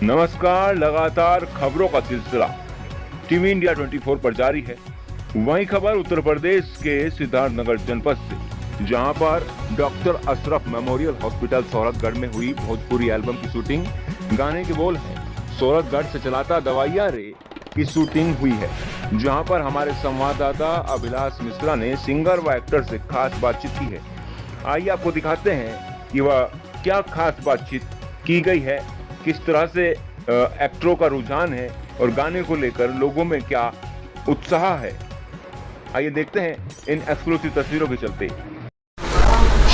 नमस्कार। लगातार खबरों का सिलसिला टीवी इंडिया 24 पर जारी है। वही खबर उत्तर प्रदेश के सिद्धार्थनगर जनपद से, जहां पर doctor Ashraf memorial hospital Sohratgarh में हुई भोजपुरी एल्बम की शूटिंग। गाने के बोल हैं, सोहरतगढ़ से चलाता दवाइया रे की शूटिंग हुई है, जहां पर हमारे संवाददाता अभिलाष मिश्रा ने सिंगर व एक्टर से खास बातचीत की है। आइए आपको दिखाते हैं कि वह क्या खास बातचीत की गई है, किस तरह से एक्टरों का रुझान है और गाने को लेकर लोगों में क्या उत्साह है। आइए देखते हैं इन एक्सक्लूसिव तस्वीरों के चलते।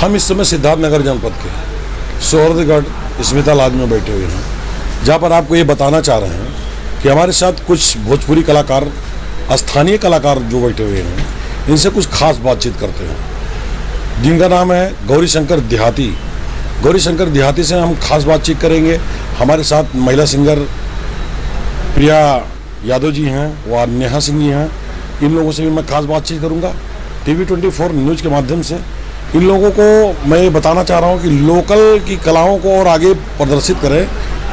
हम इस समय सिद्धार्थनगर जनपद के सोहरतगढ़ स्मिता लॉज में बैठे हुए हैं, जहां पर आपको ये बताना चाह रहे हैं कि हमारे साथ कुछ भोजपुरी कलाकार, स्थानीय कलाकार जो बैठे हुए हैं, इनसे कुछ खास बातचीत करते हैं, जिनका नाम है गौरी शंकर देहाती। गौरी शंकर देहाती से हम खास बातचीत करेंगे। हमारे साथ महिला सिंगर प्रिया यादव जी हैं, वो नेहा सिंह जी हैं। इन लोगों से भी मैं खास बातचीत करूंगा। टीवी 24 न्यूज़ के माध्यम से इन लोगों को मैं ये बताना चाह रहा हूं कि लोकल की कलाओं को और आगे प्रदर्शित करें,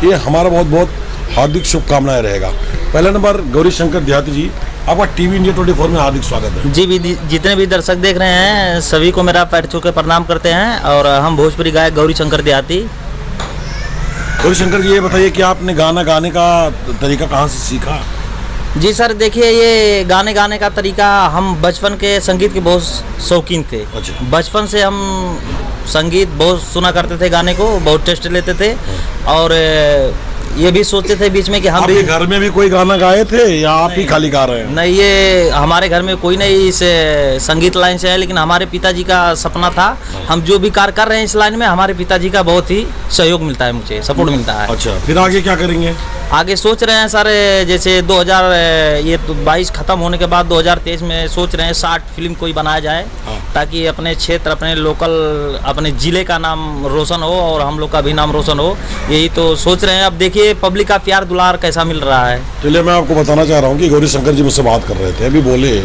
ये हमारा बहुत बहुत हार्दिक शुभकामनाएं रहेगा। पहला नंबर, गौरी शंकर देहाती जी, आपका टीवी इंडिया 24 में हार्दिक स्वागत है। जी, जितने भी दर्शक देख रहे हैं सभी को मेरा पैर छू के प्रणाम करते हैं। और हम भोजपुरी गायक गौरी शंकर देहाती। गौरी शंकर जी, ये बताइए कि आपने गाना गाने का तरीका कहाँ से सीखा? जी सर, देखिए, ये गाने गाने का तरीका, हम बचपन के संगीत के बहुत शौकीन थे। अच्छा। बचपन से हम संगीत बहुत सुना करते थे, गाने को बहुत टेस्ट लेते थे। और ये भी सोचते थे बीच में कि हम भी घर में भी कोई गाना गाए थे या आप ही खाली गा रहे हैं? नहीं, ये हमारे घर में कोई नहीं इस संगीत लाइन से है, लेकिन हमारे पिताजी का सपना था। हम जो भी कार्य कर रहे हैं इस लाइन में, हमारे पिताजी का बहुत ही सहयोग मिलता है, मुझे सपोर्ट मिलता है। अच्छा, फिर आगे क्या करेंगे? आगे सोच रहे हैं सर, जैसे 2022 खत्म होने के बाद 2023 में सोच रहे हैं शॉर्ट फिल्म कोई बनाया जाए, ताकि अपने क्षेत्र, अपने लोकल, अपने जिले का नाम रोशन हो और हम लोग का भी नाम रोशन हो। यही तो सोच रहे हैं। अब देखिए पब्लिक का प्यार दुलार कैसा मिल रहा है। चलिए, मैं आपको बताना चाह रहा हूँ कि गौरी शंकर जी मुझसे बात कर रहे थे, अभी बोले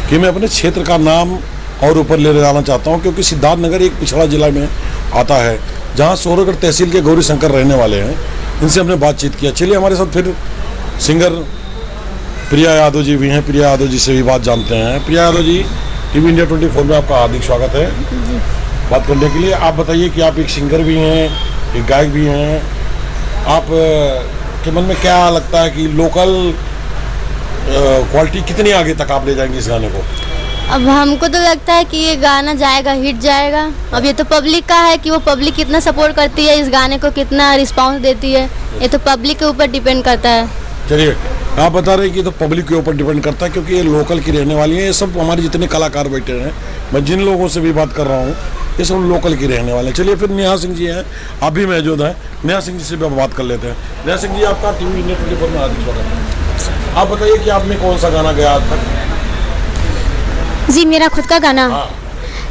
कि मैं अपने क्षेत्र का नाम और ऊपर ले जाना चाहता हूँ, क्योंकि सिद्धार्थनगर एक पिछड़ा जिला में आता है, जहाँ सोहरतगढ़ तहसील के गौरी शंकर रहने वाले हैं। इनसे हमने बातचीत किया। चलिए, हमारे साथ फिर सिंगर प्रिया यादव जी भी हैं। प्रिया यादव जी से भी बात जानते हैं। प्रिया यादव जी, टीवी इंडिया 24 में आपका हार्दिक स्वागत है बात करने के लिए। आप बताइए कि आप एक सिंगर भी हैं, एक गायक भी हैं। आप के मन में क्या लगता है कि लोकल क्वालिटी कितनी आगे तक आप ले जाएंगे इस गाने को? अब हमको तो लगता है कि ये गाना जाएगा, हिट जाएगा। अब ये तो पब्लिक का है कि वो पब्लिक कितना सपोर्ट करती है, इस गाने को कितना रिस्पांस देती है, ये तो पब्लिक के ऊपर डिपेंड करता है। चलिए, आप बता रहे हैं कि तो पब्लिक के ऊपर डिपेंड करता है, क्योंकि ये लोकल की रहने वाली है। ये सब हमारे जितने कलाकार बैठे हैं, मैं जिन लोगों से भी बात कर रहा हूँ, ये सब लोकल की रहने वाले हैं। चलिए, फिर नेहा सिंह जी हैं, आप भी मौजूद हैं। नेहा सिंह जी से भी बात कर लेते हैं। नेहा सिंह जी, आपका टीवी इंडिया 24 में हार्दिक स्वागत है। आप बताइए कि आपने कौन सा गाना गाया आज तक? जी, मेरा खुद का गाना? हाँ।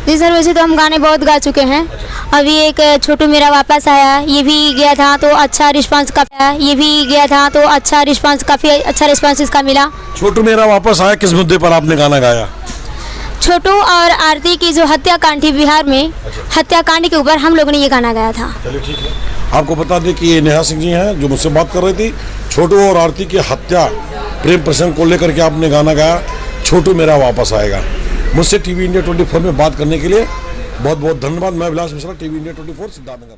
जी सर, वैसे तो हम गाने बहुत गा चुके हैं। अभी एक छोटू मेरा वापस आया, ये भी गया था तो अच्छा रिस्पांस काफ़ी अच्छा रिस्पांस इसका मिला। छोटू मेरा वापस आया, किस मुद्दे पर आपने गाना गाया? छोटू और आरती की जो हत्याकांड थी बिहार में, हत्याकांड के ऊपर हम लोगों ने ये गाना गाया था। चलिए, ठीक है। आपको बता दें कि ये नेहा सिंह जी हैं जो मुझसे बात कर रही थी। छोटू और आरती की हत्या प्रेम प्रसंग को लेकर के आपने गाना गाया, छोटू मेरा वापस आएगा। मुझसे टीवी इंडिया 24 में बात करने के लिए बहुत बहुत धन्यवाद। मैं अभिलाष मिश्रा, टीवी इंडिया 24 सिद्धार्थनगर।